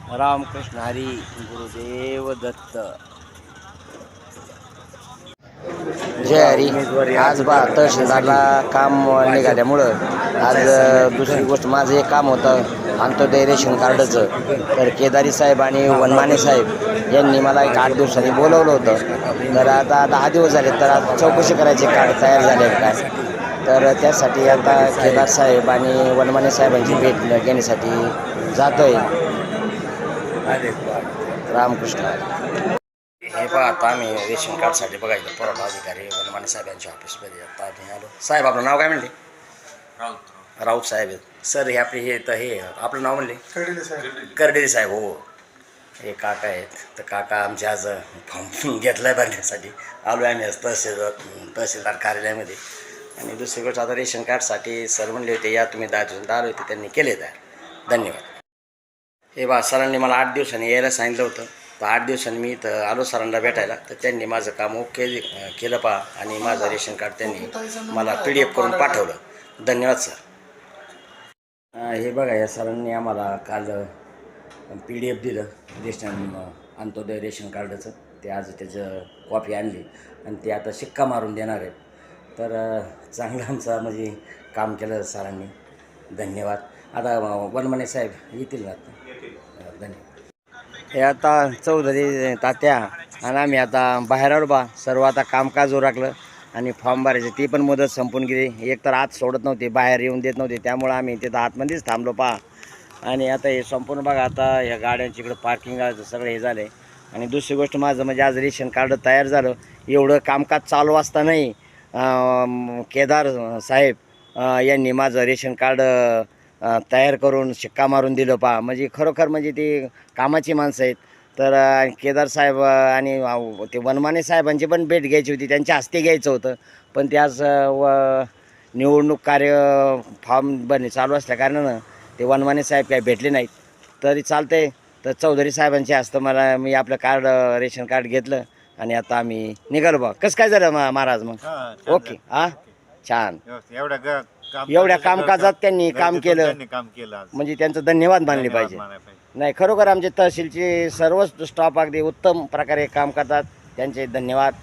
रामकृष्ण हरी गुरुदेव दत्त. जय हरी. आज तहसीलदारला काम निघाल्यामुळं आज दुसरी गोष्ट माझं एक काम होतं अंत्योदय रेशन कार्डचं. तर केदारी साहेब आणि वनमाने साहेब यांनी मला एक 8 दिवसांनी बोलवलं होतं. तर आता 10 दिवस झाले, तर आज चौकशी करायचे कार्ड तयार झाले काय. तर त्यासाठी आता केदार साहेब आणि वनमाने साहेबांची भेट घेण्यासाठी जातोय. रामकृष्ण. हे पहा, आता आम्ही रेशन कार्डसाठी बघायचं पुरवठा अधिकारी वनमाने साहेबांच्या ऑफिसमध्ये आता आम्ही आलो. साहेब आपलं नाव काय म्हणले? राऊत साहेब सर. हे आपले हे तर हे आपलं नाव म्हणले करडेले साहेब. हो, हे काका आहेत. तर काका आमचे आज फॉर्म घेतला आहे भरण्यासाठी आलो आहे आम्ही आज तहसीलदार कार्यालयामध्ये. आणि दुसरी गोष्ट आता रेशन कार्डसाठी सर म्हणले होते या तुम्ही 10 दिवसांनी आलो होते, त्यांनी केले तयार. धन्यवाद. हे बा, सरांनी मला 8 दिवसांनी यायला सांगितलं होतं. तर 8 दिवसांनी मी इथं आलो सरांना भेटायला. तर त्यांनी माझं काम ओके केलं पहा, आणि माझं रेशन कार्ड त्यांनी मला PDF करून पाठवलं. धन्यवाद सर. हे बघा, या सरांनी आम्हाला काल PDF दिलं रेशन अंत्योदय रेशन कार्डाचं. ते आज त्याचं कॉपी आणली आणि ते आता शिक्का मारून देणार आहेत. तर चांगलं आमचं म्हणजे काम केलं सरांनी. धन्यवाद. आता वनमाने साहेब येतील ना आता. धन्यवाद. हे आता चौधरी तात्या आणि आम्ही आता बाहेर आलो बा. सर्व आता कामकाज उरकलं आणि फॉर्म भरायचे ती पण मुदत संपून गेली. एक तर आत सोडत नव्हते, बाहेर येऊन देत नव्हते, त्यामुळं आम्ही तिथं आतमध्येच थांबलो पहा. आणि आता हे संपूर्ण बघा, आता ह्या गाड्यांची इकडं पार्किंग सगळं हे झालं आहे. आणि दुसरी गोष्ट माझं म्हणजे आज रेशन कार्ड तयार झालं. एवढं कामकाज चालू असतानाही केदार साहेब यांनी माझं रेशन कार्ड तयार करून शिक्का मारून दिलं पहा. म्हणजे खरोखर म्हणजे ते कामाची माणसं आहेत. तर केदार साहेब आणि ते वनमाने साहेबांची पण भेट घ्यायची होती, त्यांच्या हस्ते घ्यायचं होतं. पण ते आज निवडणूक कार्य फॉर्म भरणे चालू असल्या कारणानं ते वनमाने साहेब काही भेटले नाहीत. तरी चालतं आहे. तर चौधरी साहेबांच्या हस्तं मी आपलं कार्ड रेशन कार्ड घेतलं आणि आता आम्ही निघालो बा. कसं काय झालं महाराज मग? ओके. हां, छान. एवढ्या कामकाजात त्यांनी काम केलं म्हणजे त्यांचं धन्यवाद मानले पाहिजे. नाही, खरोखर आमचे तहसीलचे सर्वच स्टाफ अगदी उत्तम प्रकारे काम करतात. त्यांचे धन्यवाद.